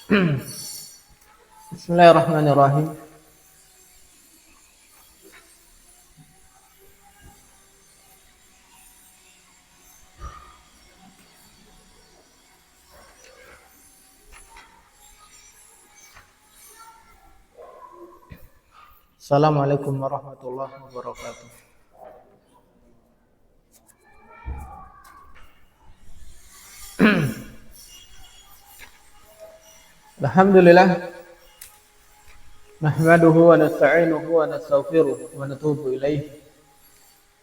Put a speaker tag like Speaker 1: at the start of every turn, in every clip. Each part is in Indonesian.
Speaker 1: Bismillahirrahmanirrahim. Assalamualaikum warahmatullahi wabarakatuh. Alhamdulillah. Nahmaduhu wa nasta'inuhu wa nastaghfiruh wa natubu ilaih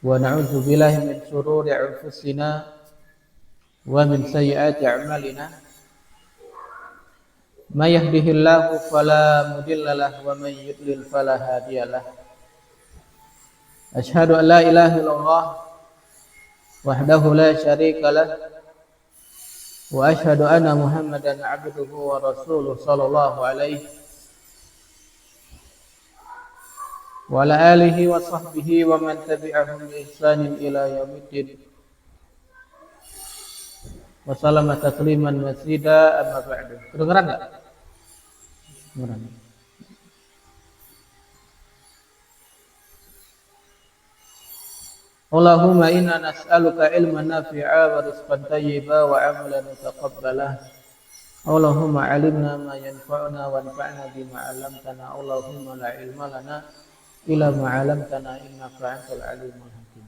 Speaker 1: wa na'udzu billahi min shururi anfusina wa min sayyiati a'malina. May yahdihillahu fala mudilla lahu wa may yudlil fala hadiyalah. Asyhadu an la ilaha illallah wahdahu la syarika lah wa asyhadu anna Muhammadan 'abduhu wa rasuluh sallallahu alaihi wa ala alihi wa sahbihi wa man tabi'ahum bi ihsanin ila yaumiddin. Wa sallama tasliman mazida amma ba'du. Kedengeran enggak? Kedengeran. Allahumma inna nas'aluka ilman nafi'a wa rizqan thayyiba wa 'amalan mutaqabbala. Allahumma 'allimna ma yanfa'una wanfa'na bima 'allamtana. Allahumma la 'ilma lana illa ma 'allamtana innaka antal 'alimul hakim.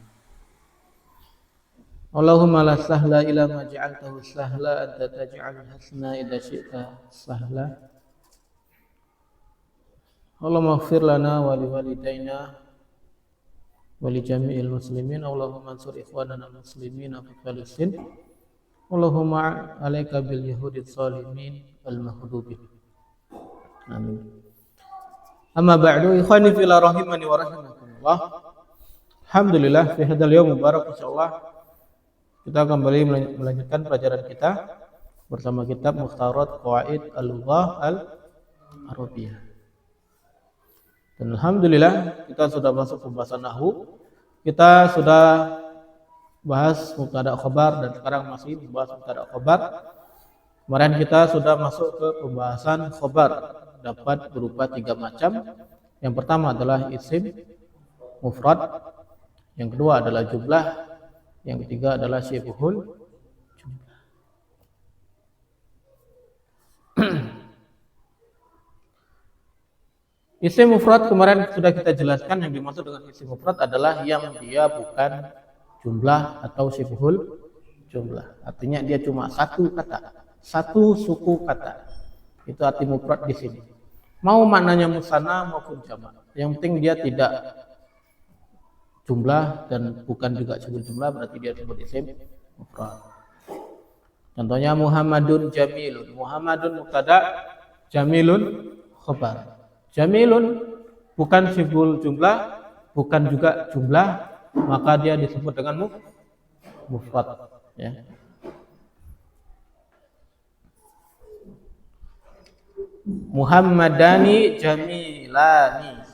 Speaker 1: Allahumma la sahla illa ma ja'altahu sahla, anta taj'alul hasna idza syi'ta sahla. Allahumma ighfir lana wa liwalidayna wa li jami'il muslimin. Allahumma ansur ikhwanana muslimin fi Palestin. Allahumma 'alaika bil yahudi zalimin al maghdubin. Amin. Amma ba'du, ikhwani fillah rahimani wa rahimakumullah. Alhamdulillah, fi hadzal yaum mubarak insyaallah kita kembali melanjutkan pelajaran kita bersama kitab Mukhtarat Qawaid Al-Lughah Al-Arabiyah. Dan alhamdulillah kita sudah masuk pembahasan nahwu. Kita sudah bahas mubtada khabar dan sekarang masih membahas mubtada khabar. Kemarin kita sudah masuk ke pembahasan khabar, dapat berupa 3 macam. Yang pertama adalah isim mufrad, yang kedua adalah jumlah, yang ketiga adalah syibhul jumlah. Isim mufrad kemarin sudah kita jelaskan, yang dimaksud dengan isim mufrad adalah yang dia bukan jumlah atau syibhul jumlah. Artinya dia cuma satu kata, satu suku kata. Itu arti mufrad di sini. Mau maknanya musanna maupun jamak. Yang penting dia tidak jumlah dan bukan juga syibhul jumlah, berarti dia disebut isim mufrad. Contohnya Muhammadun jamilun. Muhammadun mubtada, jamilun khabar. Jamilun bukan syibhul jumlah, bukan juga jumlah, maka dia disebut dengan mufrad, ya. Muhammadani jamilani.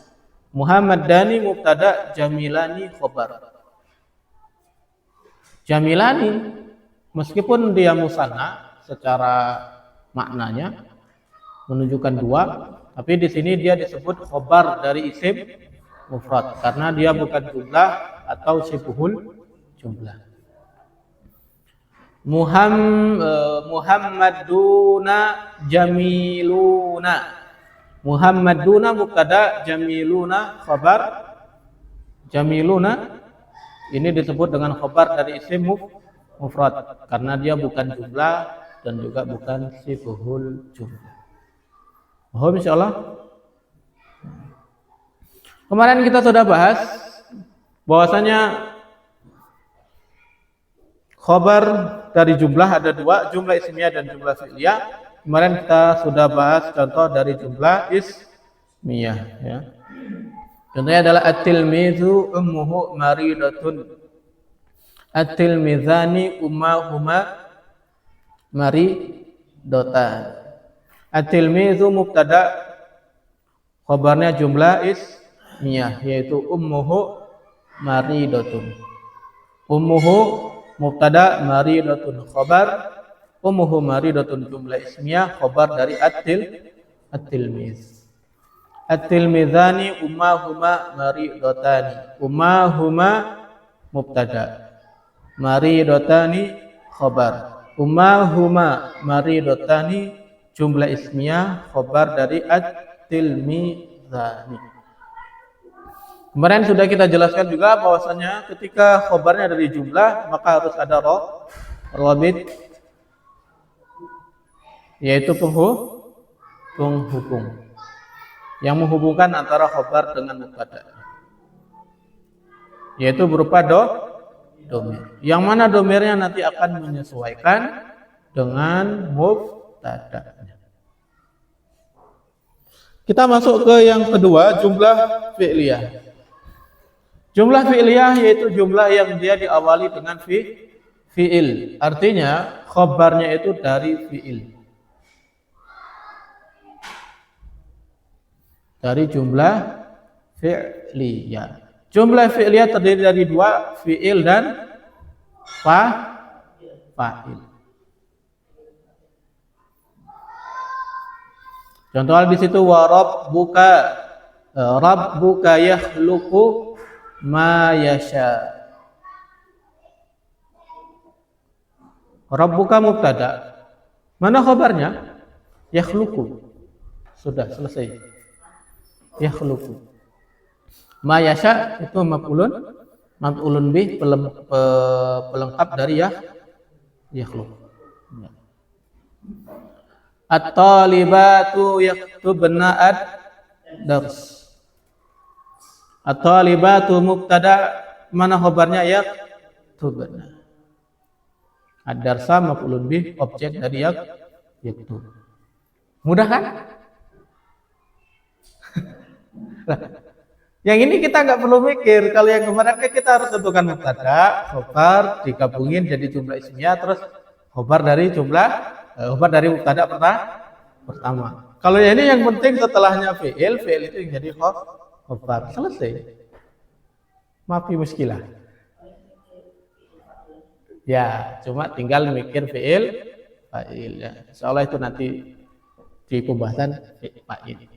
Speaker 1: Muhammadani mubtada, jamilani khabar. Jamilani meskipun dia musanna secara maknanya menunjukkan 2, tapi di sini dia disebut khabar dari isim mufrad karena dia bukan jumlah atau syibhul jumlah. Muhammaduna jamiluna. Muhammaduna mubtada, jamiluna khabar. Jamiluna ini disebut dengan khabar dari isim mufrad karena dia bukan jumlah dan juga bukan syibhul jumlah. Paham insyaallah? Kemarin kita sudah bahas bahwasanya khabar dari jumlah ada 2, jumlah ismiyah dan jumlah fi'liyah. Kemarin kita sudah bahas contoh dari jumlah ismiyah, ya. Contohnya adalah at-tilmizu ummuhu maridatun. At-tilmizani ummahuma maridatan. At-tilmizu mubtada, khabarnya jumlah ismiyah yaitu ummuhu maridatun. Ummuhu mubtada, maridatun khabar. Ummuhu maridatun jumlah ismiyah khabar dari at-tilmiz. At-tilmizani ummahuma maridatani. Ummahuma mubtada. Maridatani khabar. Ummahuma maridatani jumlah ismiyah khabar dari at-tilmizani. Kemarin sudah kita jelaskan juga bahwasanya ketika khabarnya dari jumlah maka harus ada rabit, yaitu penghubung yang menghubungkan antara khabar dengan mubtada, yaitu berupa domir. Yang mana domirnya nanti akan menyesuaikan dengan mubtada'nya. Kita masuk ke yang kedua, jumlah fi'liyah. Jumlah fi'liyah yaitu jumlah yang dia diawali dengan fi'il. Artinya khabarnya itu dari fi'il. Dari jumlah fi'liyah. Jumlah fi'liyah terdiri dari dua, fi'il dan fa'il. Contoh di situ wa rabbuka yakhluqu ma yasha. Rabbuka mubtada. Mana khabarnya? Yakhluqu. Sudah selesai. Yakhluqu. Ma yasha itu maf'ulun bih pelengkap dari yakhluqu. At-talibatu yaktubna ad-dars. At-talibatu mubtada, mana khabarnya yaktubna. Ad-darsa maf'ulun bih objek dari yaktub. Mudah kan? Yang ini kita nggak perlu mikir. Kalau yang kemarin kita harus tentukan mubtada, khabar digabungin jadi jumlah ismiyah, terus khabar dari mubtada pertama. Kalau ini yang penting setelahnya fi'il itu yang jadi khabar. Selesai. Mafi muskilah. Ya, cuma tinggal mikir fi'il, fa'il ya. Insyaallah itu nanti di pembahasan fa'il.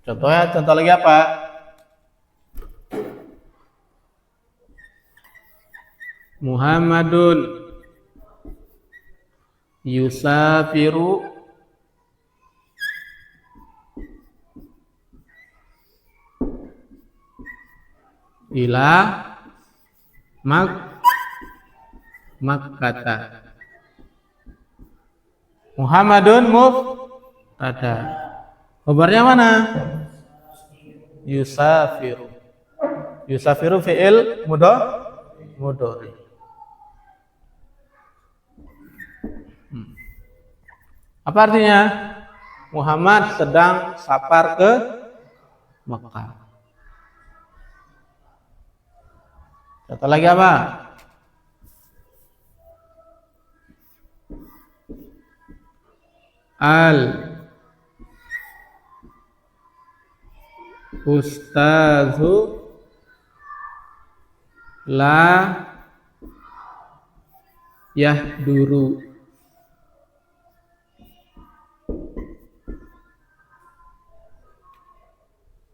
Speaker 1: Contoh lagi apa? Muhammadun yusafiru ila Makkata. Muhammadun mubtada. Khabarnya mana? Yusafiru. Yusafiru fi'il mudhari. Apa artinya? Muhammad sedang safar ke Makkah. Contoh lagi apa? Ustazu la yahduru.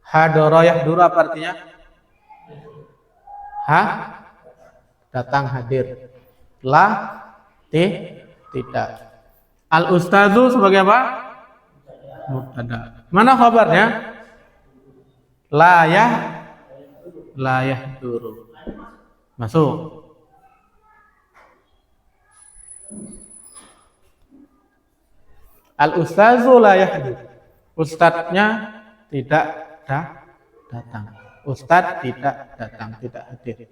Speaker 1: Hadara yahduru apa artinya? Datang, hadir. Tidak. Al ustazu sebagai apa? Mubtada. Mana khabarnya? La yahduru. Masuk. Al ustazu la yahduru. Ustadznya tidak datang. Ustadz tidak datang, tidak hadir.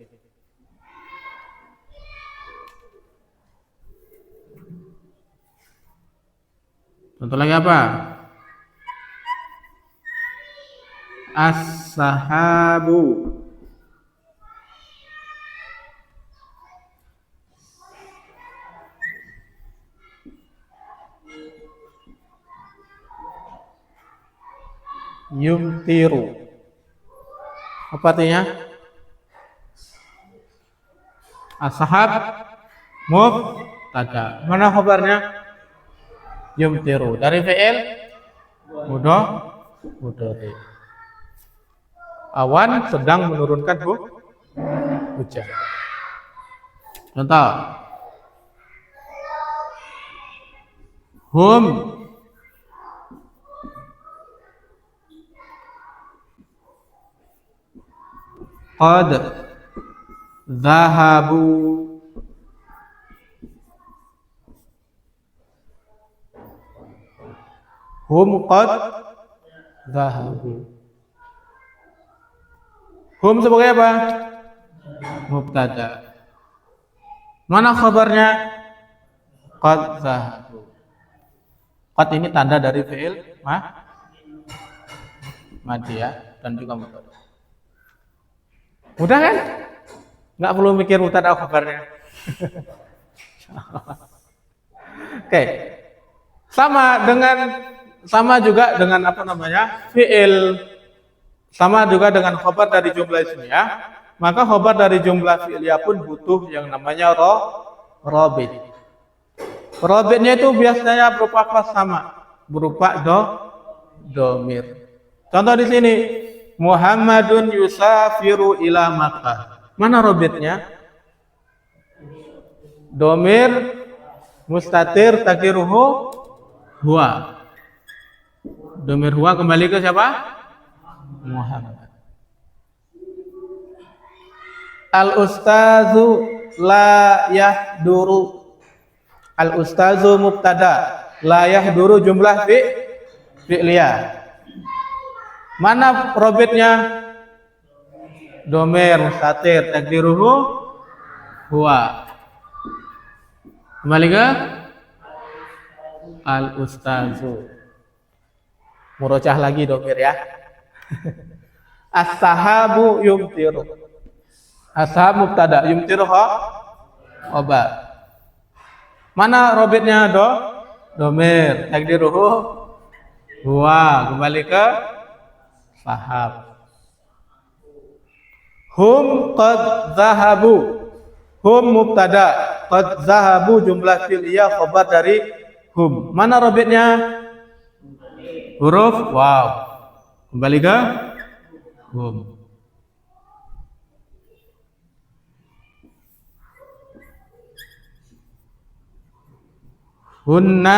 Speaker 1: Contoh lagi apa? As-sahabu yumtiru. Apa artinya? As-sahab tada. Mana khabarnya? Yumtiru. Dari fi'il mudhari. Awan sedang menurunkan hujan. Contoh. Hum qad zahabu hum qad zahabu. Hum sebagai apa? Mubtada. Mana khabarnya? Qad zahabu. Qad ini tanda dari fi'il madi ya, dan juga mubtada. Mudah kan? Nggak perlu mikir mubtada khabarnya. Oke. Sama juga dengan apa namanya? Fi'il. Sama juga dengan khabar dari jumlah ismiyah. Maka khabar dari jumlah fi'liyah pun butuh yang namanya rabit. Rabitnya itu biasanya berupa apa? Sama, berupa domir. Contoh di sini, Muhammadun yusafiru ila Makkah. Mana rabitnya? Domir mustatir takdiruhu huwa. Domir huwa kembali ke siapa? Muhammad. Al-ustazu la yahduru. Al-ustazu mubtada, la yahduru jumlah fi'liyah. Mana robitnya? Domir mustatir takdiruhu huwa. Kembali ke al-ustazu. Murocah lagi domir ya. As-sahabu yumtiru. Ashab mubtada, yumtiru khabar. Mana robitnya? Domir takdiruhu huwa. Kembali ke sahab. Hum qad zahabu. Hum mubtada, qad zahabu jumlah fi'liyah khabar dari hum. Mana robitnya? Huruf waw. Kembali ke hum. Hunna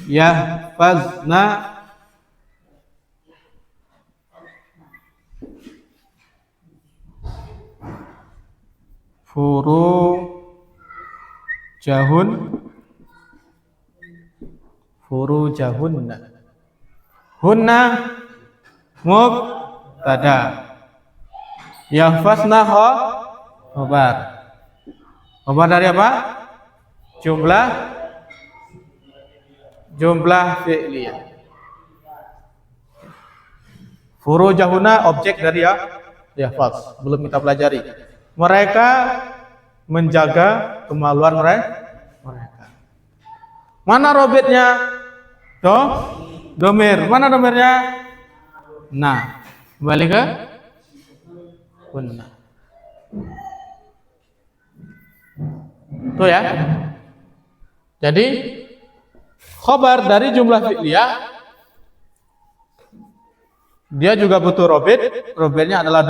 Speaker 1: yahfazna furujahunna. Hunna mubtada, yahfazna khabar. Khabar dari apa? Jumlah fi'liyah. Furujahunna objek dari yahfaz, belum kita pelajari. Mereka menjaga kemaluan mereka. Mana robitnya? Domir. Mana domirnya? Nah, kembali ke kunna. Tuh ya. Jadi khabar dari jumlah fi'liyah dia juga butuh robit. Robitnya adalah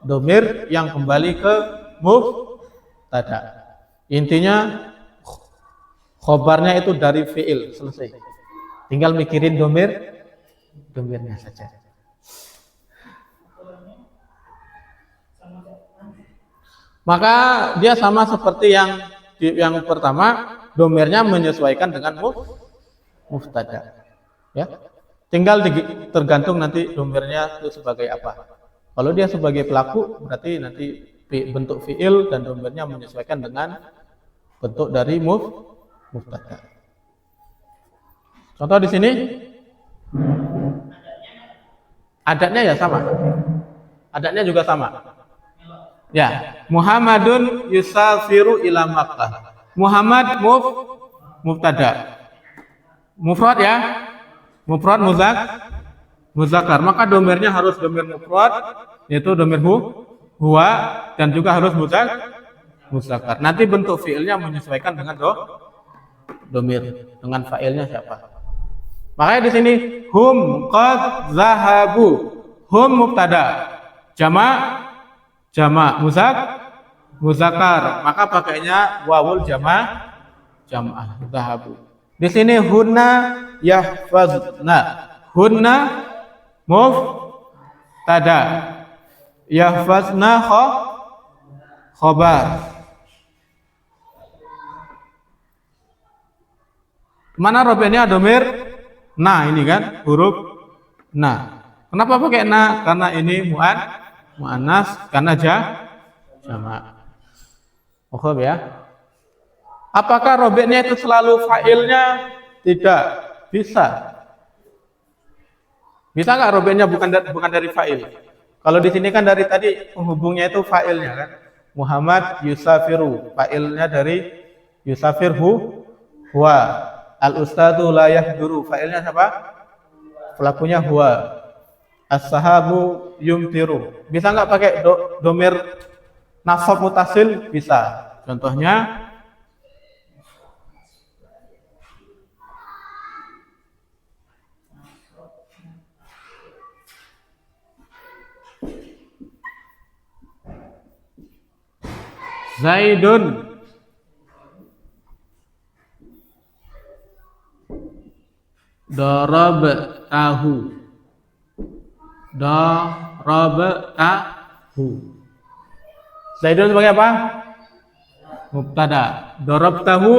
Speaker 1: domir yang kembali ke mubtada. Intinya khabarnya itu dari fi'il, selesai. Tinggal mikirin domirnya saja. Maka dia sama seperti yang pertama, domirnya menyesuaikan dengan mubtada. Ya. Tinggal tergantung nanti domirnya itu sebagai apa. Kalau dia sebagai pelaku, berarti nanti bentuk fi'il dan domirnya menyesuaikan dengan bentuk dari mubtada. Contoh di sini, adatnya ya sama. Adatnya juga sama. Ya, Muhammadun yusafiru ila Makkah. Muhammad mubtada. Mufrad ya. Mufrad muzakkar, maka domirnya harus domir mufrad, yaitu domir huwa, dan juga harus muzakkar. Nanti bentuk fiilnya menyesuaikan dengan domir, dengan fa'ilnya siapa. Makanya di sini hum qad zahabu. Hum mubtada, jamak muzakkar, maka pakainya wawul jam'ah zahabu. Di sini hunna yahfazna. Hunna mubtada, yahfazna khobar. Mana robenya domir na ini kan, huruf na. Kenapa pakai na? Karena ini muannas, karena jamak. Paham ya? Apakah robeknya itu selalu fa'ilnya? Tidak, bisa. Bisa nggak robeknya bukan dari fa'il? Kalau di sini kan dari tadi penghubungnya itu fa'ilnya kan. Muhammad yusafiru, fa'ilnya dari yusafirhu huwa. Al-ustadu la yahduru, fa'ilnya siapa? Pelakunya huwa. As-sahabu yumtiru. Bisa nggak pakai domir nasab mutasil? Bisa. Contohnya Zaidun darabtahu. Darabtahu. Zaidun sebagai apa? Mubtada. Darabtahu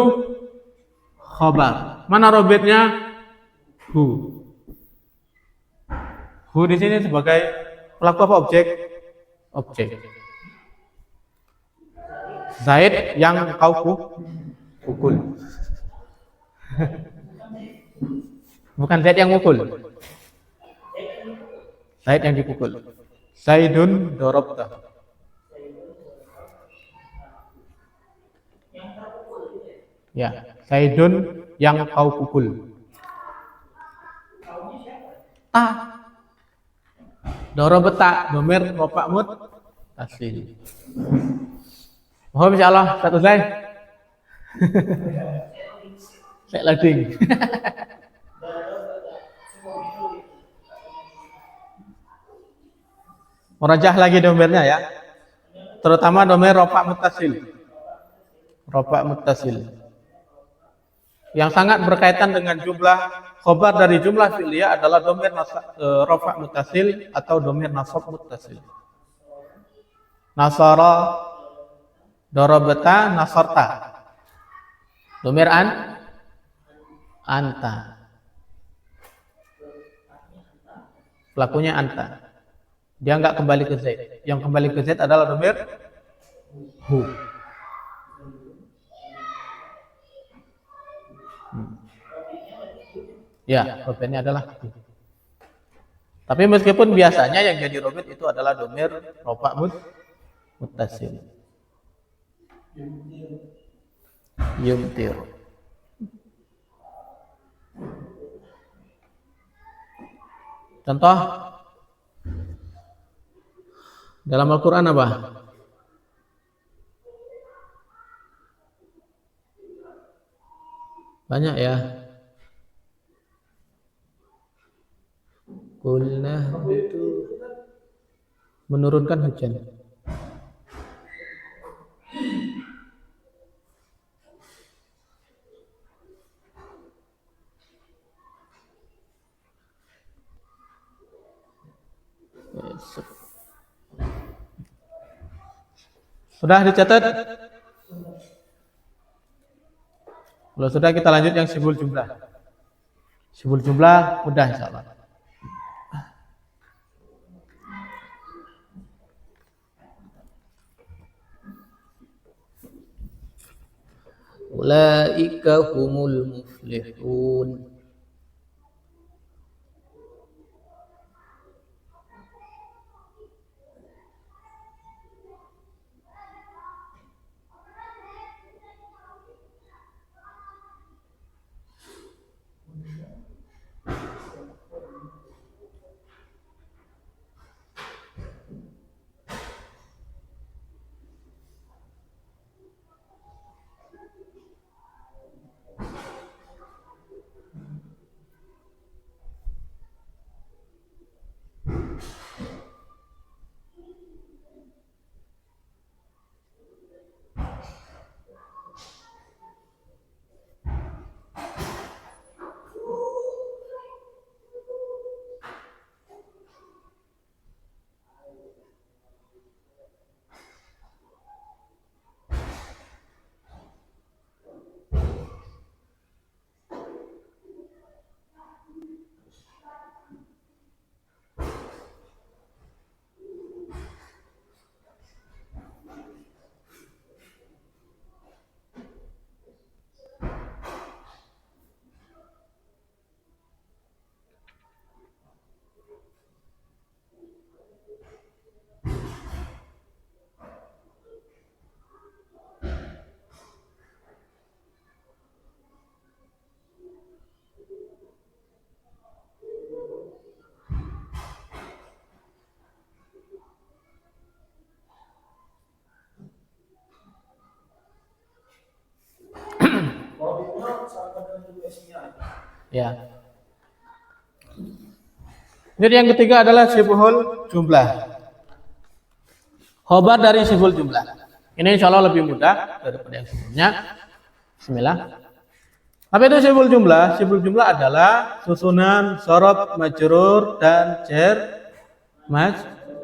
Speaker 1: khabar. Mana robitnya? Hu. Hu di sini sebagai pelaku apa objek? Objek. Zaid yang kau pukul. Bukan Zaid yang mukul. Zaid yang dipukul. Zaidun darabta. Ya, Zaidun yang kau pukul. Ta. Darabta, domir rofa muttasil. Mohon insyaallah satu Zaid. Saya lading. Merajah lagi domirnya ya. Terutama domir rofa muttasil. Rofa muttasil. Yang sangat berkaitan dengan jumlah khobar dari jumlah fi'liyah adalah domir rofa muttasil atau domir nasab muttasil. Nasara, darabata, nasarta. Domir anta. Pelakunya anta. Dia enggak kembali ke Zaid. Yang kembali ke Zaid adalah domir hu. Ya, robitnya adalah hu. Tapi meskipun biasanya yang jadi robit itu adalah domir rofa muttasil. Yumtir. Contoh dalam Al-Quran apa? Banyak ya. Qulna itu menurunkan hujan. Sudah dicatat? Kalau sudah kita lanjut yang sibul jumlah. Sibul jumlah mudah insyaallah. Ulaika humul muflihun. Ya. Jadi yang ketiga adalah sibhul jumlah. Khobar dari sibhul jumlah. Ini insya Allah lebih mudah daripada yang sebelumnya. Bismillah. Apa itu sibhul jumlah? Sibhul jumlah adalah susunan sorob, majrur, dan jar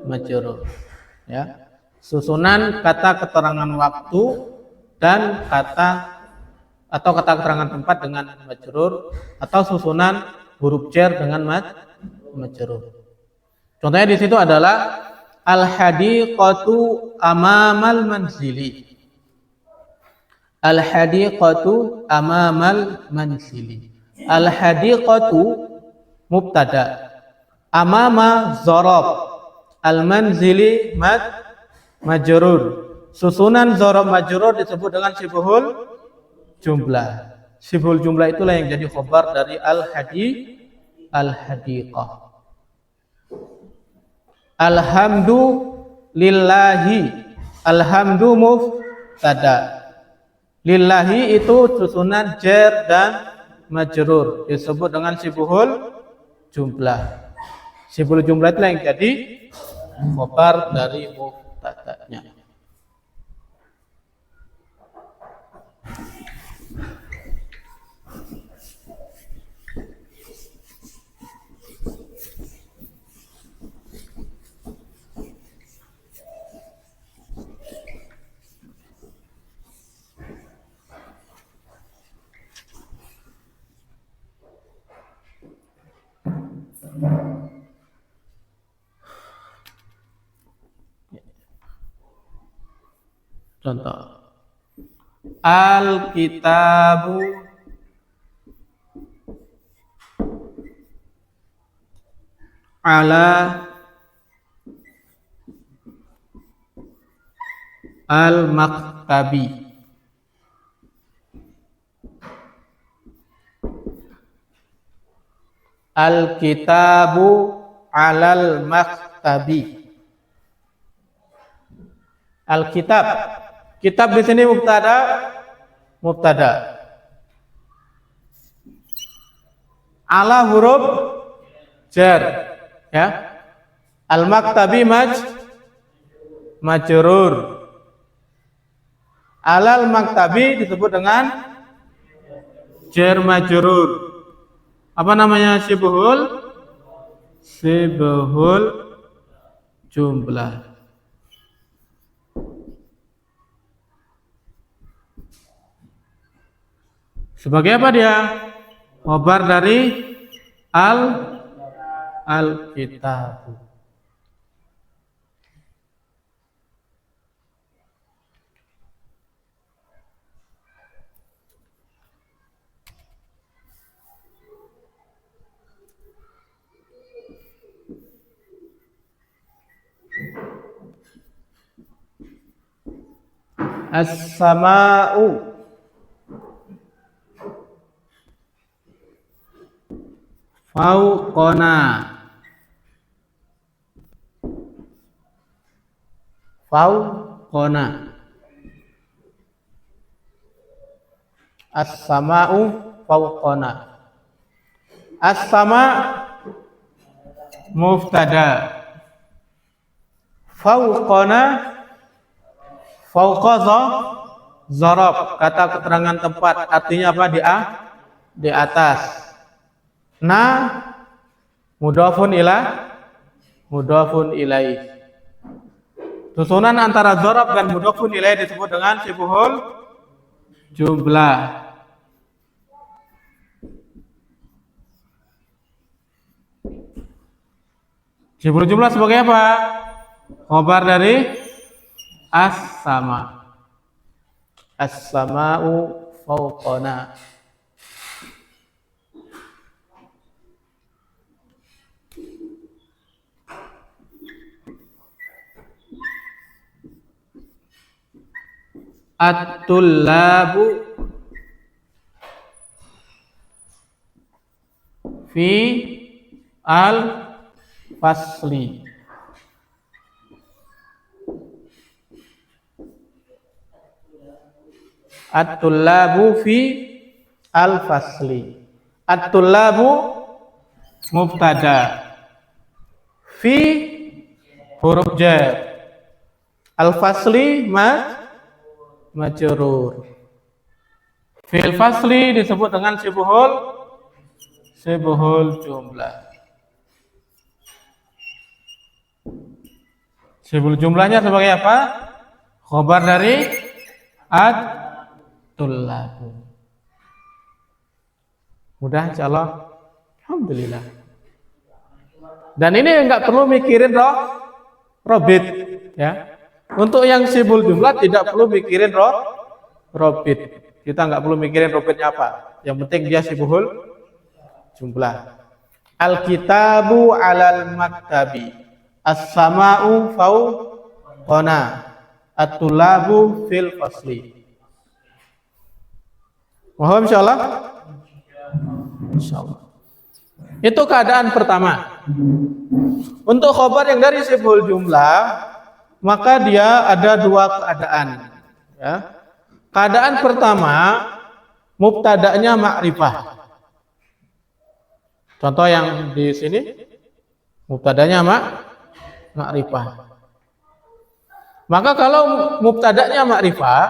Speaker 1: majrur. Ya. Susunan kata keterangan waktu dan kata atau kata keterangan tempat dengan majrur, atau susunan huruf jar dengan majrur. Contohnya di situ adalah al-hadiqatu amamal manzili. Al-hadiqatu amamal manzili. Al-hadiqatu mubtada, amama dzarab, al-manzili majrur. Susunan dzarab majrur disebut dengan sibhul jumlah. Sibhul jumlah itulah yang jadi khobar dari al-hadiqah. Alhamdu lillahi. Alhamdu mubtada. Lillahi itu susunan jar dan majrur disebut dengan sibhul jumlah. Sibhul jumlah itu yang jadi khobar dari mubtadanya. Contoh, al-kitabu ala al-maktabi. Al-kitabu alal maktabi. Al-kitab. Kitab di sini mubtada. Ala huruf jar, ya. Al-maktabi majrur. Alal maktabi disebut dengan jar majrur. Apa namanya? Sibhul jumlah. Sebagai apa dia? Khobar dari al-kitab. As-sama'u fauqona. As-sama'u fauqona. As-sama' mubtada. Fauqona, fauqa dzarab, kata keterangan tempat, artinya apa? Di atas. Na mudhafun ilaih. Susunan antara dzarab dan mudhafun ilaih disebut dengan sibhul jumlah. Sibhul jumlah sebagai apa? Khobar dari as-sama. As-sama'u fauqana. At-tullabu fi al-fasli. At-tullabu fi al-fasli. At-tullabu mubtada. Fi huruf jar. Al-fasli majrur. Fil fasli disebut dengan sibuhul jumlah. Sibuhul jumlahnya sebagai apa? Khobar dari at-tullabu. Mudah insyaallah. Alhamdulillah. Dan ini enggak perlu mikirin robit ya. Untuk yang sibuhul jumlah tidak perlu mikirin robit. Kita enggak perlu mikirin robitnya apa. Yang penting dia sibuhul jumlah. Al-kitabu 'alal maktabi. As-sama'u fawqana. At-tullabu fil fasli. Mohon insyaallah. Insyaallah. Itu keadaan pertama. Untuk khobar yang dari sibuhul jumlah, maka dia ada dua keadaan. Ya. Keadaan pertama, mubtada'nya ma'rifah. Contoh yang di sini, mubtada'nya ma'rifah. Maka kalau mubtada'nya ma'rifah,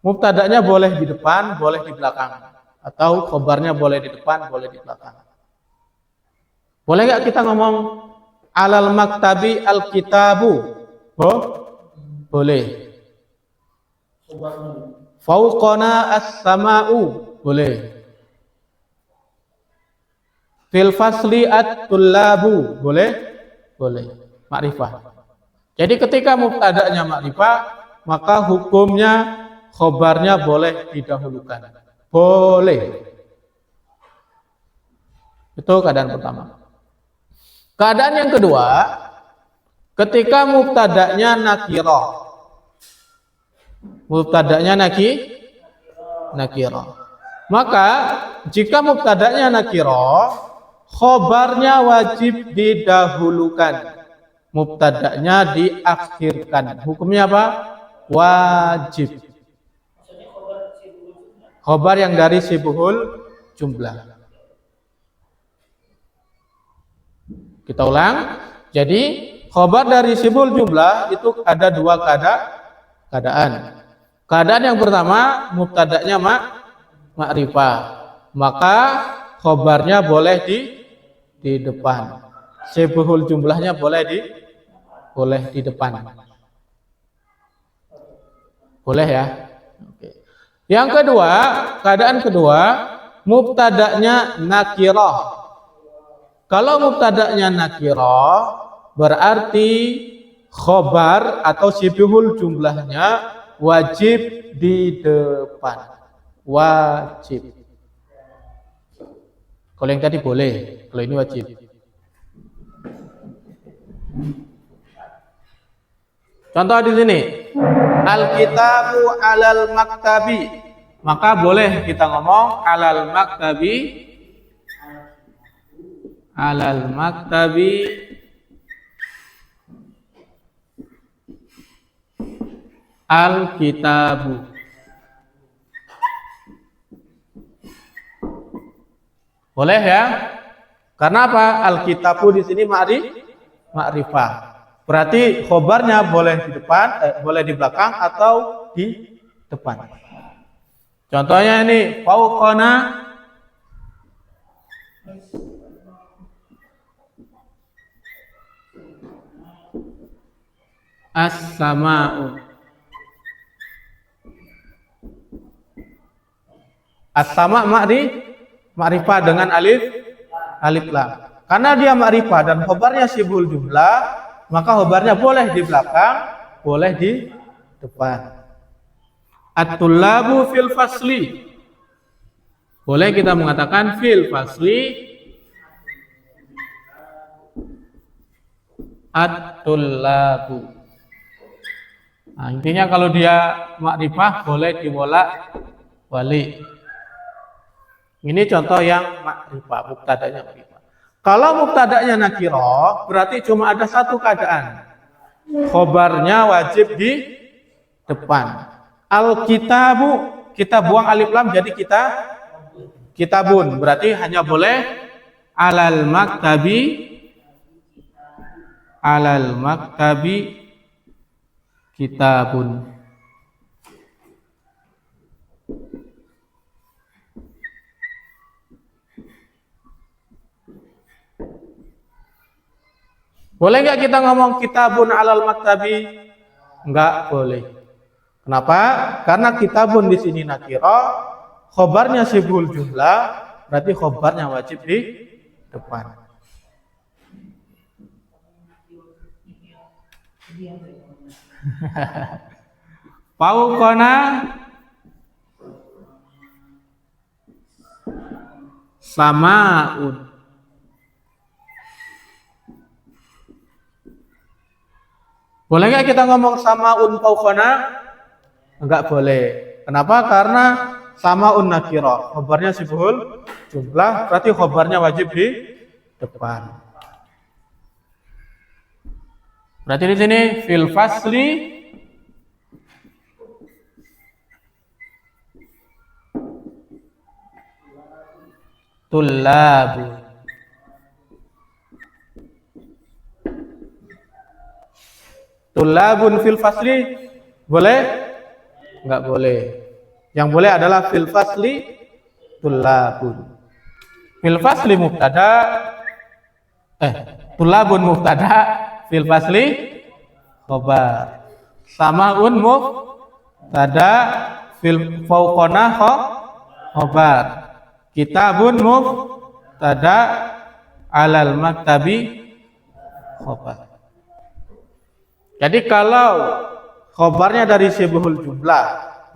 Speaker 1: mubtada'nya boleh di depan, boleh di belakang. Atau khobarnya boleh di depan, boleh di belakang. Boleh nggak kita ngomong alal maktabi al-kitabu? Boleh. Fauqana as-sama'u, boleh. Fil fasli at-tullabu, boleh? Boleh. Ma'rifah. Jadi ketika mubtada'nya ma'rifah, maka hukumnya khobarnya boleh didahulukan. Boleh. Itu keadaan pertama. Keadaan yang kedua, ketika mubtada'nya nakirah. Mubtada'nya nakirah. Maka jika mubtada'nya nakirah, khobarnya wajib didahulukan. Mubtada'nya diakhirkan. Hukumnya apa? Wajib. Khobar yang dari sibuhul jumlah. Kita ulang. Jadi khobar dari sibuhul jumlah itu ada dua keadaan. Keadaan yang pertama, mubtada'nya ma'rifah. Maka khobarnya boleh di depan. Sibuhul jumlahnya boleh di depan. Boleh ya? Oke. Yang kedua, keadaan kedua, mubtada'nya nakirah. Kalau mubtada'nya nakirah, berarti khobar atau sibuhul jumlahnya wajib di depan. Wajib. Kalau yang tadi boleh, kalau ini wajib. Contoh di sini, al-kitabu 'alal maktabi. Maka boleh kita ngomong alal maktabi, alal maktabi al-kitabu. Boleh ya? Karena apa? Al-kitabu di sini ma'rifah. Berarti khobarnya boleh di depan, boleh di belakang atau di depan. Contohnya ini, fauqana as-sama'u. As-sama' ma'rifah dengan alif lam. Karena dia ma'rifah dan khobarnya sibuhul jumlah, maka khobarnya boleh di belakang, boleh di depan. At-tullabu fil fasli. Boleh kita mengatakan fil fasli. At-tullabu. Nah, intinya kalau dia ma'rifah boleh dibolak balik. Ini contoh yang ma'rifah, mubtada'nya ma'rifah. Kalau mubtada'nya nakirah, berarti cuma ada satu keadaan. Khobarnya wajib di depan. Al-kitabu, kita buang alif lam jadi kitabun. Berarti hanya boleh alal maktabi kitabun. Boleh nggak kita ngomong kitabun alal maktabi? Nggak boleh. Kenapa? Karena kitabun di sini nakiro, khobarnya sibul jumlah, berarti khobarnya wajib di depan. Paukona samaun. Boleh nggak kita ngomong samaun paukona? Enggak boleh. Kenapa? Karena samaun nakiro, khobarnya sibul jumlah, berarti khobarnya wajib di depan. Berarti di sini fil fasli tullabu. Tullabun fil fasli boleh? Enggak boleh. Yang boleh adalah fil fasli tullabun. Fil fasli mubtada tullabun mubtada, fil fasli khobar. Samaun mubtada, fil fauqona khobar. Kitabun mubtada, alal maktabi khobar. Jadi kalau khobarnya dari sibul jumlah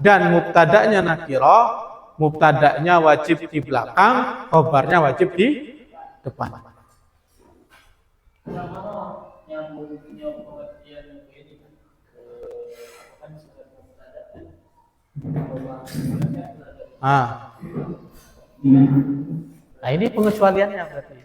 Speaker 1: dan mubtada'nya nakiro, mubtada'nya wajib di belakang, khobarnya wajib di depan. Nah ini pengecualiannya berarti.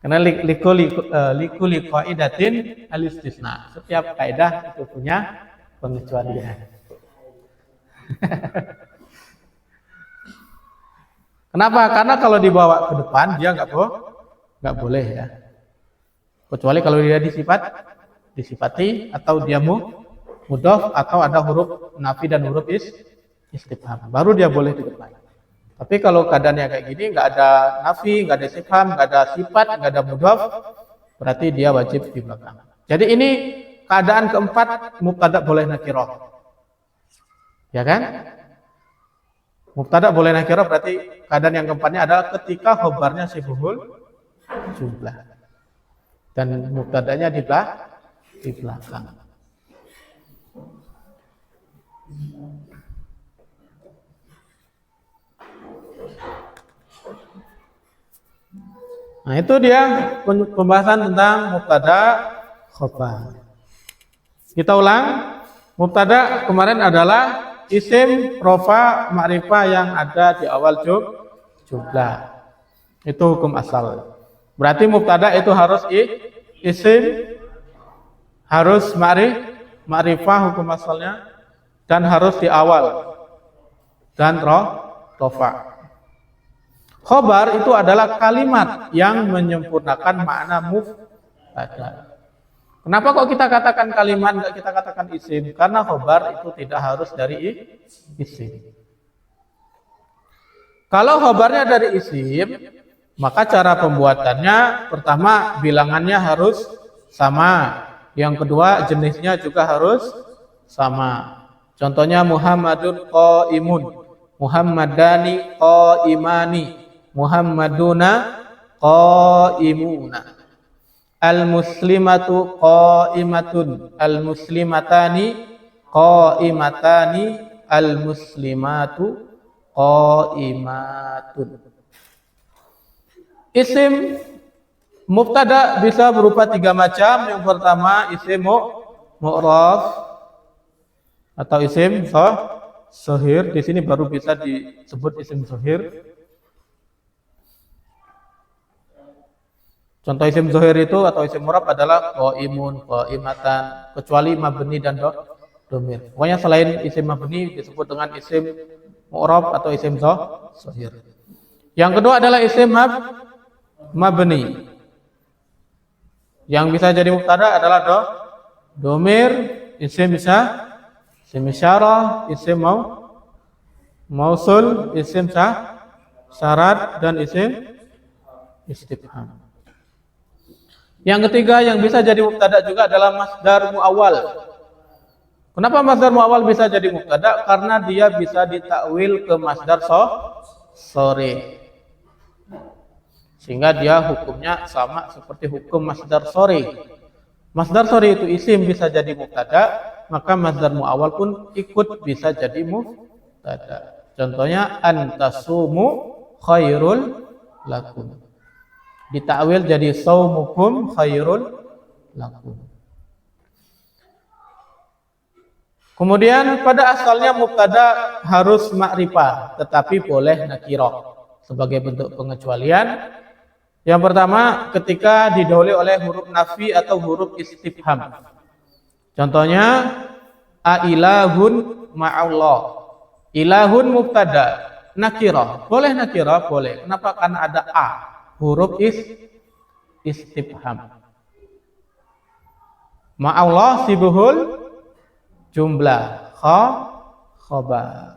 Speaker 1: Karena likuli qaidatin al-istisna. Setiap kaidah itu punya pengecualian. Kenapa? Karena kalau dibawa ke depan dia nggak boleh ya. Kecuali kalau dia disifati atau dia mudhof atau ada huruf nafi dan huruf istifham. Baru dia boleh di depan. Tapi kalau keadaannya kayak gini, nggak ada nafi, nggak ada istifham, nggak ada sifat, nggak ada mudhof, berarti dia wajib di belakang. Jadi ini keadaan keempat, mubtada boleh nakirah. Ya kan? Mubtada boleh nakirah berarti keadaan yang keempatnya adalah ketika khobarnya sibul jumlah. Dan mubtadanya di belakang. Nah itu dia pembahasan tentang mubtada khobar. Kita ulang, mubtada kemarin adalah isim, rofa, ma'rifah yang ada di awal jumlah. Itu hukum asal. Berarti mubtada itu harus isim, harus ma'rifah hukum asalnya, dan harus di awal, dan rofa. Khobar itu adalah kalimat yang menyempurnakan makna mubtada. Kenapa kok kita katakan kalimat, nggak kita katakan isim? Karena khobar itu tidak harus dari isim. Kalau khobarnya dari isim, maka cara pembuatannya pertama bilangannya harus sama. Yang kedua jenisnya juga harus sama. Contohnya Muhammadun qaimun, Muhammadani qaimani, Muhammaduna qaimuna, al-muslimatu qaimatun, al-muslimatani qaimatani, al-muslimatu qaimatun. Isim mubtada bisa berupa tiga macam. Yang pertama isim mu'raf atau isim shahir. Di sini baru bisa disebut isim shahir. Contoh isim zahir itu atau isim murab adalah qaimun, qaimatan, kecuali mabni dan domir. Pokoknya selain isim mabni disebut dengan isim mu'rab atau isim zahir. Yang kedua adalah isim mabni. Yang bisa jadi mubtada adalah domir, isim isim isyarah, isim mausul, isim syarat, dan isim istifham. Yang ketiga yang bisa jadi mubtada juga adalah masdar muawwal. Kenapa masdar muawwal bisa jadi mubtada? Karena dia bisa ditakwil ke masdar sore. Sehingga dia hukumnya sama seperti hukum masdar sore. Masdar sore itu isim bisa jadi mubtada, maka masdar muawwal pun ikut bisa jadi mubtada. Contohnya antasumu khairul lakum. Ditakwil jadi saumukum khairul lakum. Kemudian pada asalnya mubtada harus ma'rifah, tetapi boleh nakirah sebagai bentuk pengecualian. Yang pertama ketika didahului oleh huruf nafi atau huruf istifham. Contohnya ailahun ma'allah. Ilahun mubtada, nakirah. Boleh nakirah, boleh. Kenapa? Karena ada a, huruf istifham. Ma'allah sibuhul jumlah khabar.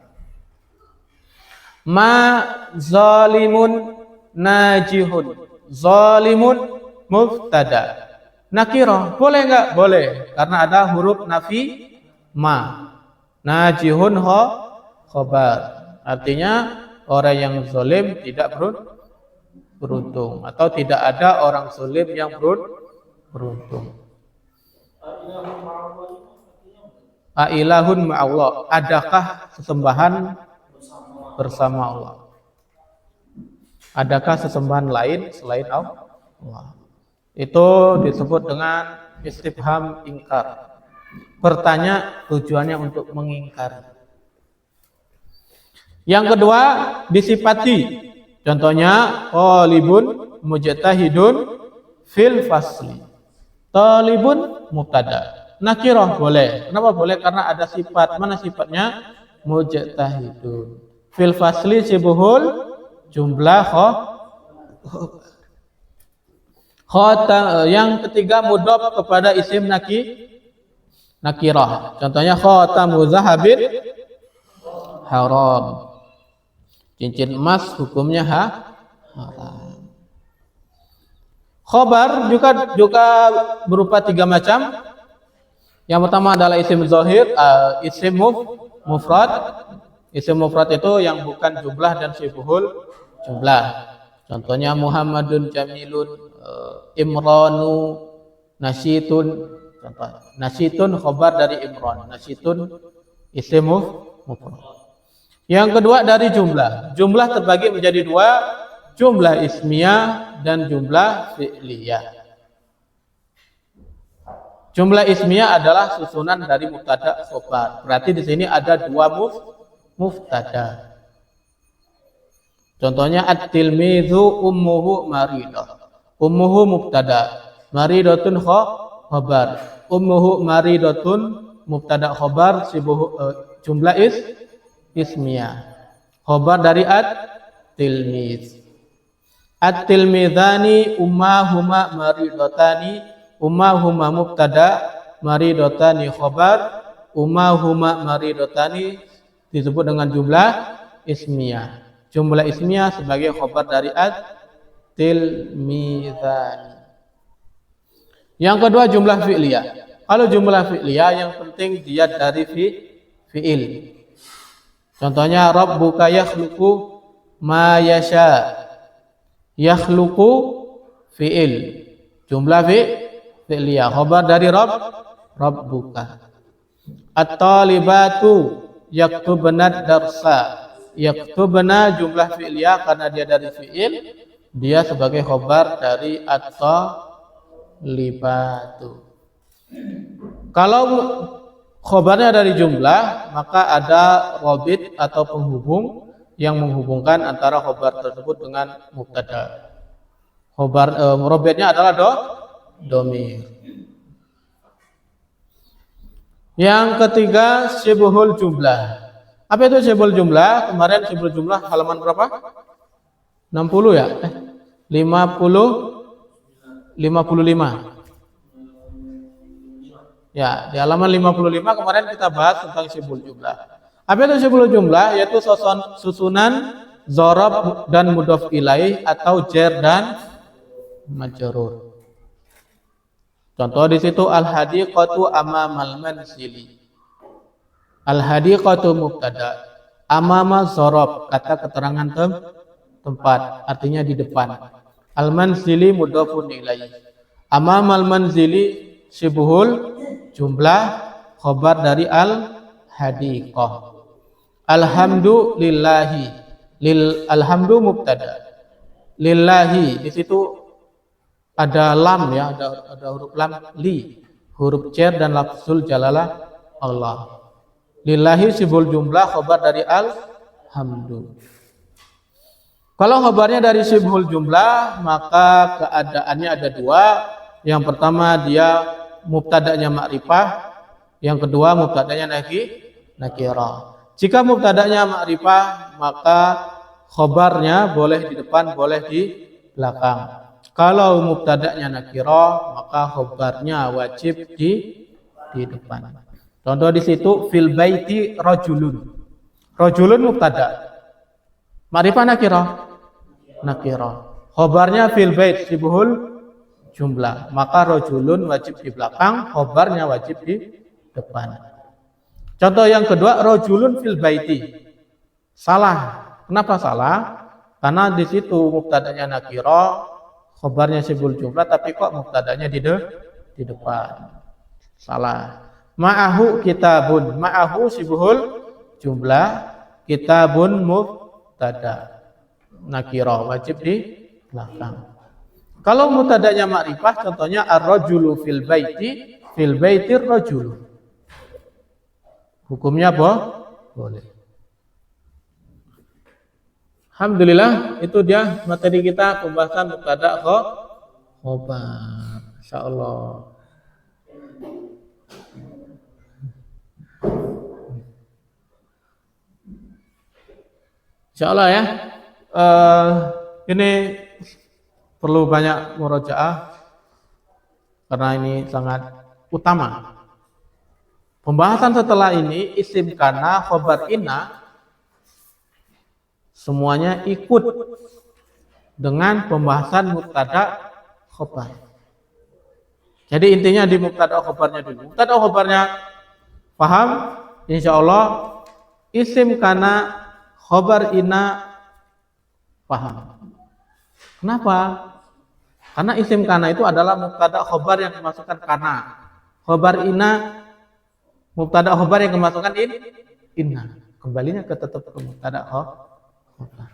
Speaker 1: Ma zalimun najihun. Zalimun mubtada. Nakirah, boleh enggak? Boleh, karena ada huruf nafi ma. Najihun khabar. Artinya orang yang zalim tidak beruntung, atau tidak ada orang zalim yang beruntung. Ailahun ma'allah, adakah sesembahan bersama Allah? Adakah sesembahan lain selain Allah? Itu disebut dengan istifham ingkar. Bertanya tujuannya untuk mengingkari. Yang kedua disifati. Contohnya talibun mujtahidun fil fasli. Talibun mubtada. Nakirah boleh. Kenapa boleh? Karena ada sifat. Mana sifatnya? Mujtahidun. Fil fasli sibuhul jumlah yang ketiga mudhaf kepada isim nakirah. Contohnya khatamu zahabin haram. Cincin emas hukumnya haram. Khobar juga berupa tiga macam. Yang pertama adalah isim zahir, isim mufrad. Isim mufrad itu yang bukan jumlah dan sibuhul jumlah. Contohnya Muhammadun jamilun, Imranu nasyitun. Contoh nasyitun khobar dari Imran, nasyitun isim mufrad. Yang kedua dari jumlah. Jumlah terbagi menjadi dua, jumlah ismiyah dan jumlah fi'liyah. Jumlah ismiyah adalah susunan dari mubtada khobar. Berarti di sini ada dua mubtada. Contohnya at-tilmidzu ummuhu maridah. Ummuhu mubtada, maridatun khabar. Ummuhu maridatun mubtada khabar, jumlah ismiyah. Khabar dari at-tilmidz. At-tilmidzani ummahuma maridatani. Ummahuma mubtada, maridatani khabar. Ummahuma maridatani disebut dengan jumlah ismiyah. Jumlah ismiyah sebagai khabar dari at-tilmizani. Yang kedua jumlah fi'liyah. Kalau jumlah fi'liyah yang penting dia dari fi'il. Contohnya rabbuka yakhluqu ma yasha. Yakhluqu fi'il. Jumlah fi'liyah. Khabar dari rabbuka. At-talibatu yaktubna darsa. Yaktubna jumlah fi'liyah karena dia dari fi'il, dia sebagai khabar dari at-talibatu. Kalau khabarnya dari jumlah, maka ada robit atau penghubung yang menghubungkan antara khabar tersebut dengan mubtada. Khabar robitnya adalah domir. Yang ketiga syibhul jumlah. Apa itu syibhul jumlah? Kemarin syibhul jumlah halaman berapa? 60 ya? 55. Ya, di halaman 55 kemarin kita bahas tentang syibhul jumlah. Apa itu syibhul jumlah? Yaitu susunan dzarab dan mudhof ilaih atau jar dan majrur. Contoh di situ al-hadiqatu amamal manzili. Al-hadiqatu mubtada, amama dzarab, kata keterangan tempat, artinya di depan. Al-manzili mudhofun ilaih. Amamal manzili syibhul jumlah, khobar dari al-hadiqah. Alhamdulillahi, alhamdu mubtada. Lillahi di situ ada lam ya, ada huruf lam, huruf jar dan lafzul jalalah Allah. Lillahi syibhul jumlah, khobar dari alhamdu. Kalau khobarnya dari syibhul jumlah, maka keadaannya ada dua. Yang pertama dia mubtada'nya ma'rifah, yang kedua mubtada'nya nakirah. Jika mubtada'nya ma'rifah, maka khobarnya boleh di depan, boleh di belakang. Kalau mubtada'nya nakirah, maka khobarnya wajib di depan. Contoh di situ fil baiti rajulun. Rajulun mubtada'. Ma'rifah nakirah. Khobarnya fil bait syibhul jumlah, maka rajulun wajib di belakang, khobarnya wajib di depan. Contoh yang kedua, rajulun fil baiti. Salah. Kenapa salah? Karena di situ mubtada'nya nakirah, khobarnya syibhul jumlah, tapi kok mubtada'nya di depan. Salah. Ma'ahu kitabun. Ma'ahu syibhul jumlah, kitabun mubtada'. Nakirah wajib di belakang. Kalau mubtada'nya ma'rifah, contohnya ar-rajulu fil baitir rajulu. Hukumnya boleh. Alhamdulillah, itu dia materi kita pembahasan mubtada' khobar. Insyaallah. Insyaallah ya. Ini perlu banyak murojaah karena ini sangat utama. Pembahasan setelah ini isim kana, khobar inna semuanya ikut dengan pembahasan mubtada khobar. Jadi intinya di mubtada khobarnya dulu. Mubtada khobarnya paham? Insyaallah isim kana, khobar inna paham. Kenapa? Karena isim kana itu adalah mubtada khobar yang dimasukkan kana. Khobar inna mubtada khobar yang dimasukkan inna. Kembalinya tetap ke mubtada khobar.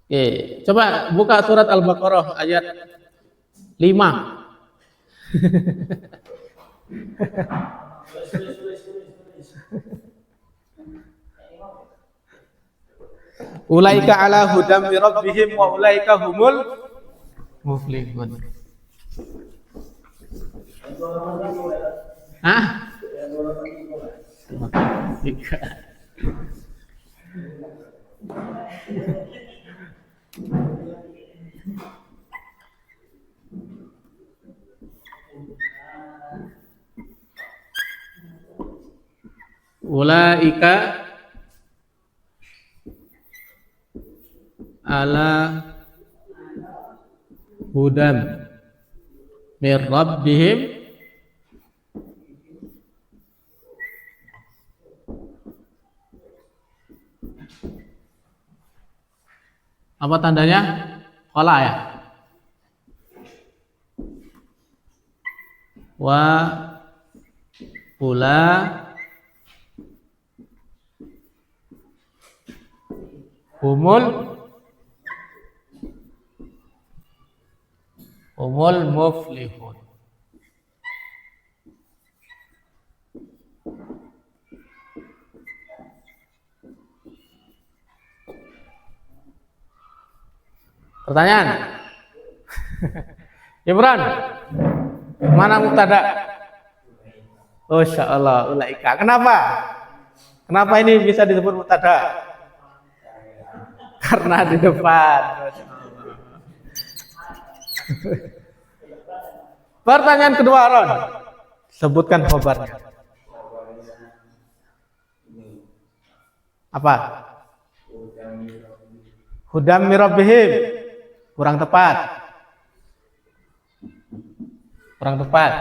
Speaker 1: Oke, coba buka surat Al-Baqarah ayat 5. Ulaika ala hudam min rabbihim wa ulaika humul muflihun. Hah? Ulaika ala hudam min rabbihim apa tandanya? Qala ya. Wa ula humul muflihun. Pertanyaan? Imran, Mana mubtada? Oh, insyaallah ulaika. Kenapa? Kenapa ini bisa disebut mubtada? Karena di depan. Pertanyaan kedua, Ron. Sebutkan khobarnya. Apa? Hudam mirabbihim. Kurang tepat. Kurang tepat.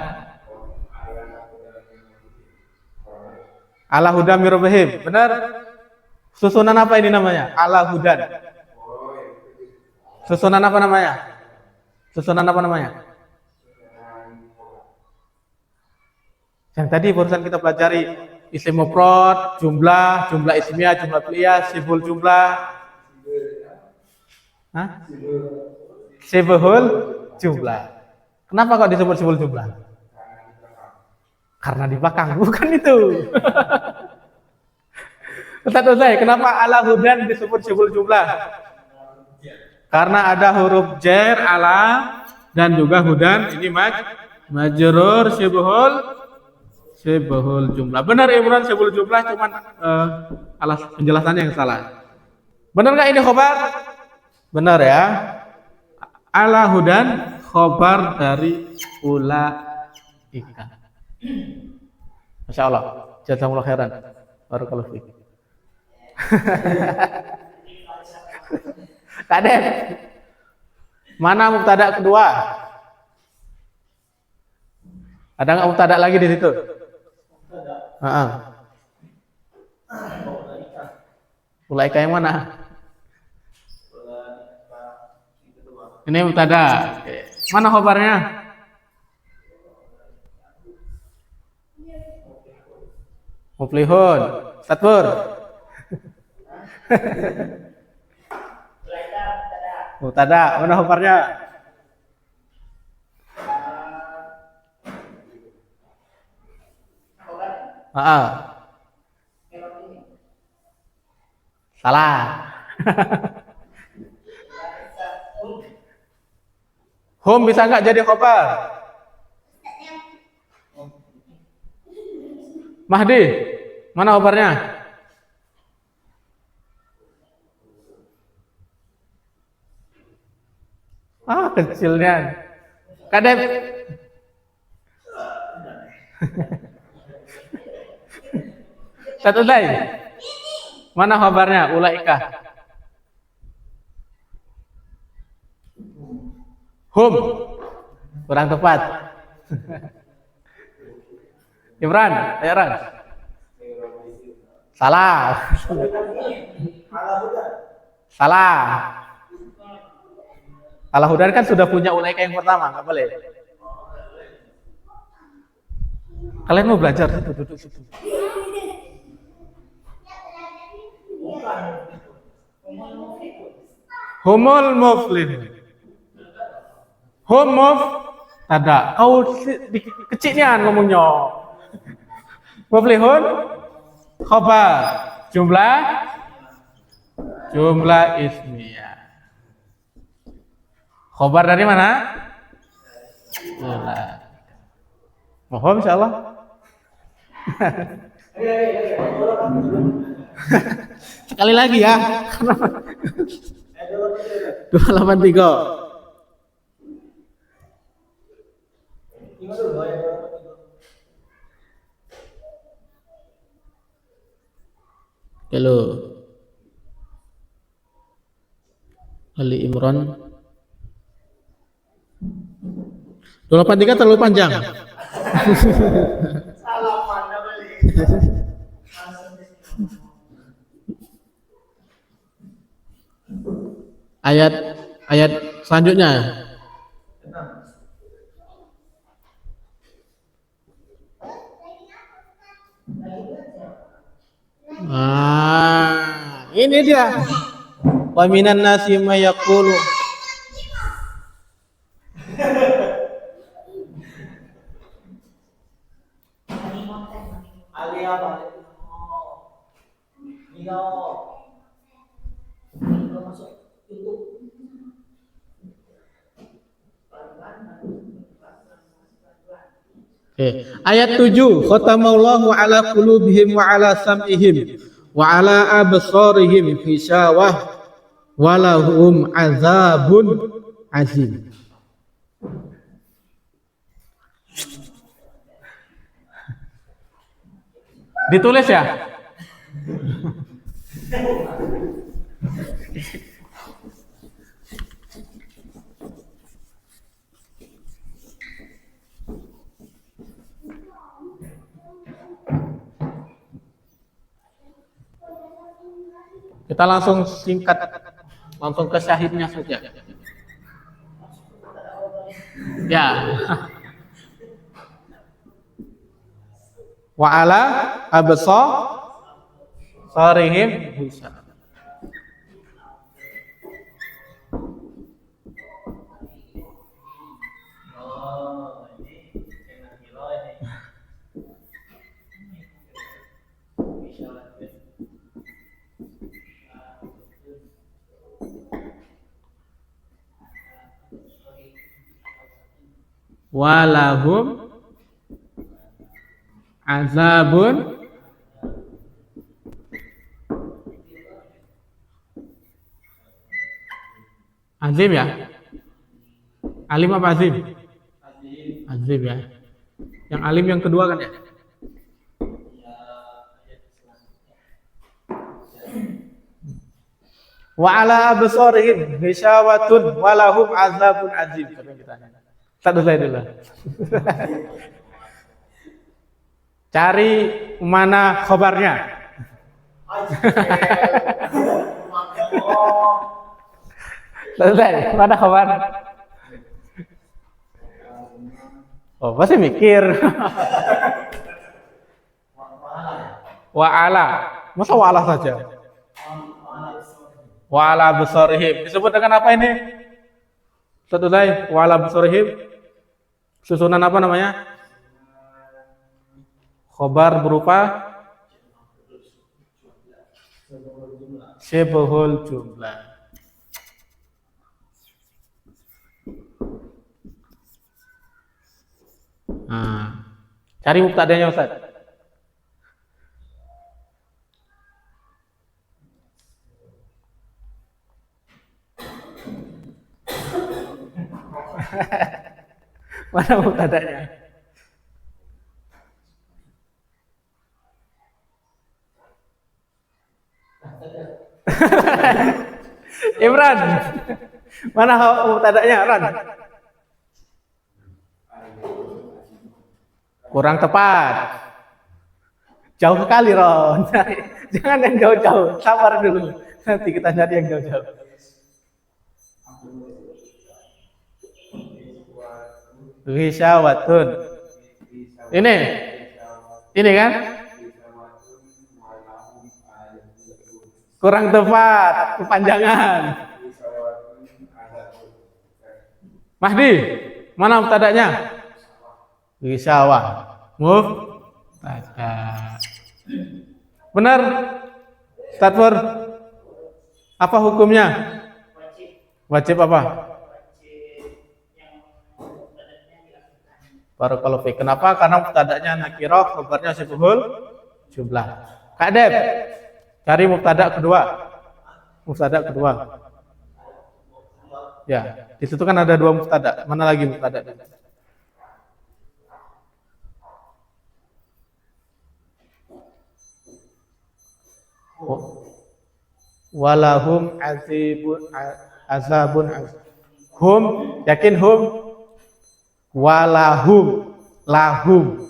Speaker 1: Ala hudam mirabbihim. Benar? Susunan apa ini namanya? Ala hudan. Susunan apa namanya? Susunan apa namanya? Yang tadi barusan kita pelajari isim mufrad, jumlah, jumlah ismiyah, jumlah fi'liyah, sibul jumlah. Hah? Sibul jumlah. Kenapa kok disebut sibul jumlah? Karena di belakang, bukan itu. Ustaz Uzay, kenapa ala hudan disebut sibul jumlah? Karena ada huruf jar ala dan juga hudan ini majrur sibul jumlah. Benar Imran, sibul jumlah, cuman alas penjelasannya yang salah. Benar nggak ini khobar? Benar ya. Ala hudan khobar dari ulaika. Masya Allah. Jazakumullah khairan. Barakallahu fiik. Kadep. Mana mubtada kedua? Ada nggak mubtada lagi di situ? Ulaika yang mana? Ini mubtada. Mana khabarnya? Muflihun. Satbur. Mubtada. Mana khabarnya? Salah. Hum bisa nggak jadi khabar? Mahdi, mana khabarnya? Kecilnya. Kadep. Satu lagi. Mana khabarnya? Ulaika. Hum. Kurang tepat. Imran, Imran. Salah. Salah. Ala hudan kan sudah punya ulaika yang pertama, nggak boleh. Kalian mau belajar situ, duduk situ. Humul muflihun. Hum ada. Kau kecilnya ngomongnya. Muflihun khabar. Jumlah ismiyah. Khabar dari mana? Mohon insyaallah. Sekali lagi ya. 283. Halo. Ali Imran. 283 terlalu panjang. Ayat selanjutnya. Ini dia. Wa minan nasi may yaqulu Oke. Ayat 7, khatamallahu ala qulubihim wa ala sam'ihim wa ala absarihim ghishawah wa lahum azabun azim. Ditulis ya? Kita langsung singkat, langsung ke syahidnya saja. Ya. Wa ala absarihim hisab. Walahum azabun azim ya? Alim apa azim? Azim ya. Yang alim yang kedua kan ya? Wa ala absarihim ghishawatun walahum azabun azim. Satu saya dulu. Cari mana khabarnya? Selesai. Mana khabar? Oh, masih mikir. Wa'ala. Masa wa'ala saja? Wa'ala besarihim. Disebut dengan apa ini? Selesai. Wa'ala besarihim. Susunan apa namanya? Khobar berupa syibhul jumlah. Nah, cari mubtada'nya Ustaz. Mana mubtada'nya? Imran, mana mubtada'nya, Ran? Kurang tepat. Jauh sekali, Ron. Jangan yang jauh-jauh, sabar dulu. Nanti kita nyari yang jauh-jauh. Ghishawatun. Ini kan? Kurang tepat, kepanjangan. Mahdi, mana mubtada'nya? Ghishawah. Mubtada. Benar? Ustaz, apa hukumnya? Wajib apa? Barakallahu fiik. Kenapa? Karena mubtada'nya nakirah, khabarnya syibhul jumlah. Kak Dep, cari mubtada' kedua. Mubtada' kedua. Ya, di situ kan ada dua mubtada'. Mana lagi mubtada'? Walahum azabun azim. Hum, yakin hum? Walahum, lahum.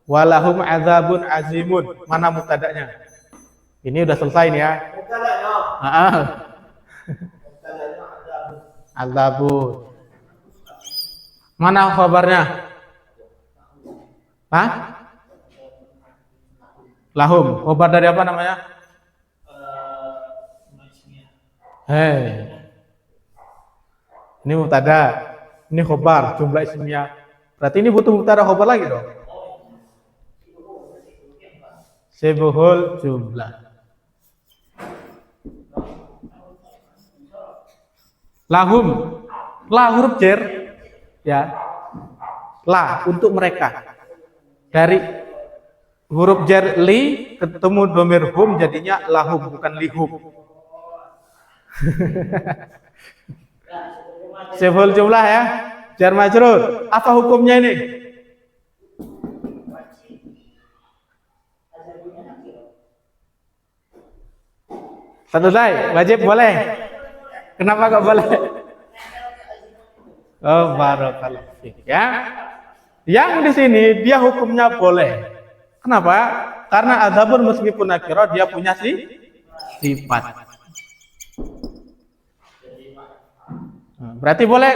Speaker 1: Walahum azabun azimun. Mana mubtada'nya? Ini udah selesai nih ya. Azabun. Mana khabarnya? Hah? Lahum. Khabar dari apa namanya? Hei. Ini mubtada, ini khobar, jumlah ismiyah. Berarti ini butuh mubtada khobar lagi dong. Syibhul jumlah. Lahum, la huruf jar, ya. La untuk mereka. Dari huruf jar li ketemu dhamir hum jadinya lahum bukan lihum. Siful jumlah ya. Jar majrur. Apa hukumnya ini? Selesai, wajib boleh. Kenapa gak boleh? Oh, barakallahu fiik ya. Yang di sini dia hukumnya boleh. Kenapa? Karena adzabun meskipun nakirah dia punya sifat. Berarti boleh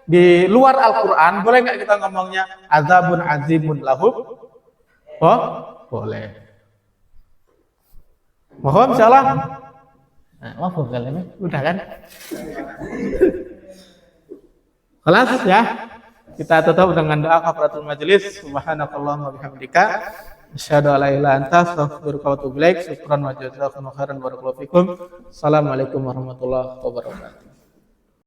Speaker 1: di luar Al-Qur'an boleh nggak kita ngomongnya adzabun azimun lahum? Oh, boleh. Mohon insyaallah. Nah, maaf kalian udah kan? Kelas ya. Kita tutup dengan doa kafaratul majelis. Subhanakallahumma wa bihamdika asyhadu an la ilaha illa anta astaghfiruka wa atubu ilaik. Syukran wa jazakumullahu khairan barakallahu fikum. Assalamualaikum warahmatullahi wabarakatuh.